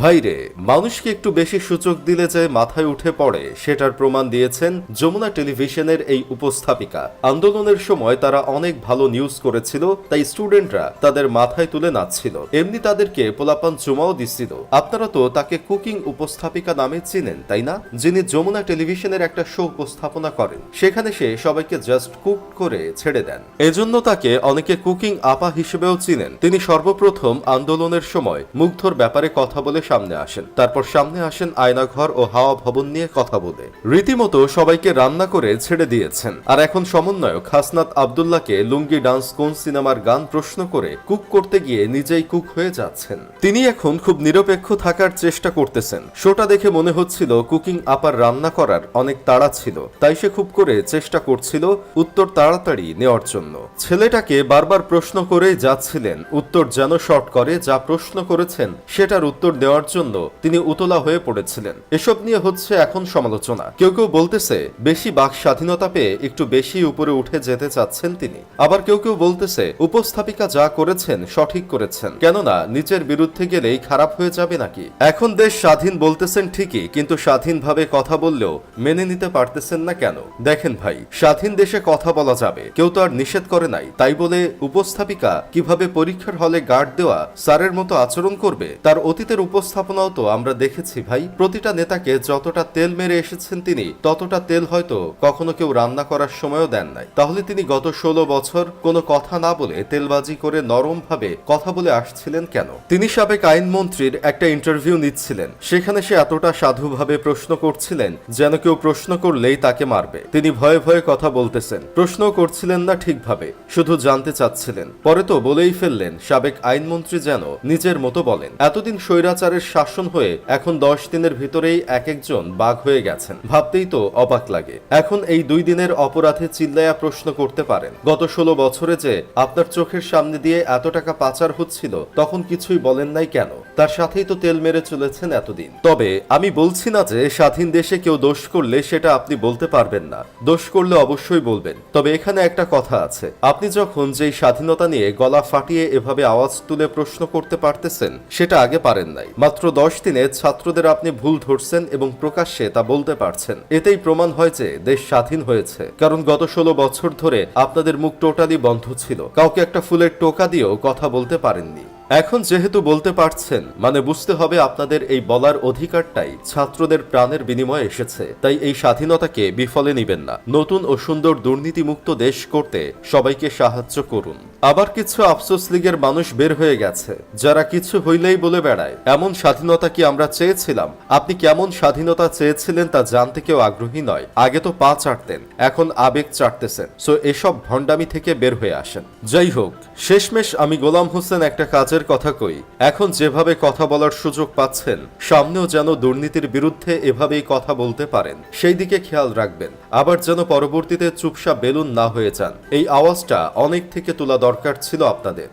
ভাইরে, মানুষকে একটু বেশি সূচক দিলে যে মাথায় উঠে পড়ে সেটার প্রমাণ দিয়েছেন যমুনা টেলিভিশনের এই উপস্থাপিকা। আন্দোলনের সময় তারা অনেক ভালো নিউজ করেছিল, তাই স্টুডেন্টরা তাদের মাথায় তুলে নাচছিল, এমনি তাদেরকে পোলাপান জমাও দিচ্ছিল। আপনারা তো তাকে কুকিং উপস্থাপিকা নামে চিনেন, তাই না? যিনি যমুনা টেলিভিশনের একটা শো উপস্থাপনা করেন, সেখানে সে সবাইকে জাস্ট কুক করে ছেড়ে দেন। এজন্য তাকে অনেকে কুকিং আপা হিসেবেও চিনেন। তিনি সর্বপ্রথম আন্দোলনের সময় মুগ্ধর ব্যাপারে কথা বলে সামনে আসেন, তারপর সামনে আসেন আয়নাঘর ও হাওয়া ভবন নিয়ে কথা বলে রীতিমতো সবাইকে রান্না করে ছেড়ে দিয়েছেন। আর এখন সমন্বয়ক হাসনাত আব্দুল্লাহকে লুঙ্গি ডান্স কোন সিনেমার গান প্রশ্ন করে কুক করতে গিয়ে নিজেই কুক হয়ে যাচ্ছেন। তিনি এখন খুব নিরপেক্ষ থাকার চেষ্টা করতেছেন। শোটা দেখে মনে হচ্ছিল কুকিং আপার রান্না করার অনেক তাড়া ছিল, তাই সে খুব করে চেষ্টা করছিল উত্তর তাড়াতাড়ি নেওয়ার জন্য। ছেলেটাকে বারবার প্রশ্ন করেই যাচ্ছিলেন, উত্তর যেন শর্ট করে যা প্রশ্ন করেছেন সেটার উত্তর দেওয়ার জন্য তিনি উতলা হয়ে পড়েছিলেন। এসব নিয়ে হচ্ছে এখন সমালোচনা। কেউ কেউ বলতেছে বেশি বাক স্বাধীনতা পেয়ে একটু বেশি উপরে উঠে যেতে চাচ্ছেন তিনি, আবার কেউ কেউ বলতেছে উপস্থাপিকা যা করেছেন সঠিক করেছেন, কেননা নিচের বিরুদ্ধে গেলেই খারাপ হয়ে যাবে নাকি। এখন দেশ স্বাধীন বলতেছেন ঠিকই, কিন্তু স্বাধীনভাবে কথা বললেও মেনে নিতে পারতেছেন না কেন? দেখেন ভাই, স্বাধীন দেশে কথা বলা যাবে, কেউ তো আর নিষেধ করে নাই। তাই বলে উপস্থাপিকা কিভাবে পরীক্ষার হলে গার্ড দেওয়া স্যারের মতো আচরণ করবে? তার অতীতের উপস্থাপনাও তো আমরা দেখেছি ভাই। প্রতিটা নেতাকে যতটা তেল মেরে এসেছেন তিনি, ততটা তেল হয়তো কখনো কেউ রান্না করার সময়ও দেন নাই। তাহলে তিনি গত 16 বছর কোনো কথা না বলে তেলবাজি করে নরম ভাবে কথা বলে আসছিলেন কেন? তিনি সাবেক আইনমন্ত্রীর একটা ইন্টারভিউ নিচ্ছিলেন, সেখানে সে এতটা সাধুভাবে প্রশ্ন করছিলেন যেন কেউ প্রশ্ন করলেই তাকে মারবে। তিনি ভয়ে ভয়ে কথা বলতেছেন, প্রশ্ন করছিলেন না ঠিকভাবে, শুধু জানতে চাচ্ছিলেন। পরে তো বলেই ফেললেন সাবেক আইনমন্ত্রী যেন নিজের মতো বলেন। এতদিন স্বৈরাচারের শাসন হয়ে এখন 10 দিনের ভিতরেই এক একজন বাঘ হয়ে গেছেন, ভাবতেই তো অবাক লাগে। এখন এই 2 দিনের অপরাধে চিল্লায়া প্রশ্ন করতে পারেন, গত 16 বছরে যে আপনার চোখের সামনে দিয়ে এত টাকা পাচার হচ্ছিল তখন কিছুই বলেন নাই কেন? তার সাথেই তো তেল মেরে চলেছেন এতদিন। তবে আমি বলছি না যে স্বাধীন দেশে কেউ দোষ করলে সেটা আপনি বলতে পারবেন না, দোষ করলে অবশ্যই বলবেন। তবে এখানে একটা কথা আছে, আপনি যখন যেই স্বাধীনতা নিয়ে গলা ফাটিয়ে এভাবে আওয়াজ তুলে প্রশ্ন করতে পারতেছেন সেটা আগে পারেন নাই। মাত্র 10 দিনে ছাত্রদের আপনি ভুল ধরছেন এবং প্রকাশ্যে তা বলতে পারছেন, এতেই প্রমাণ হয় যে দেশ স্বাধীন হয়েছে। কারণ গত 16 বছর ধরে আপনাদের মুখ টোটালি বন্ধ ছিল, কাউকে একটা ফুলের টোকা দিয়েও কথা বলতে পারেননি। এখন যেহেতু বলতে পারছেন, মানে বুঝতে হবে আপনাদের এই বলার অধিকারটাই ছাত্রদের প্রাণের বিনিময়ে এসেছে। তাই এই স্বাধীনতাকে বিফলে নিবেন না। নতুন ও সুন্দর দুর্নীতিমুক্ত দেশ করতে সবাইকে সাহায্য করুন। আবার কিছু আফসোস লীগের মানুষ বের হয়ে গেছে, যারা কিছু হইলেই বলে বেড়ায় এমন স্বাধীনতা কি আমরা চেয়েছিলাম? আপনি কেমন স্বাধীনতা চেয়েছিলেন তা জানতে কেউ আগ্রহী নয়। আগে তো পা চাটতেন, এখন আবেগ চাটতেছেন। সো এসব ভণ্ডামি থেকে বের হয়ে আসেন। যাই হোক, শেষমেশ আমি গোলাম হোসেন একটা কাজের কথা কই, এখন যেভাবে কথা বলার সুযোগ পাচ্ছেন, সামনেও যেন দুর্নীতির বিরুদ্ধে এভাবেই কথা বলতে পারেন, সেই দিকে খেয়াল রাখবেন। আবার যেন পরবর্তীতে চুপসা বেলুন না হয়ে যান। এই আওয়াজটা অনেক থেকে তোলা দরকার ছিল আপনাদের।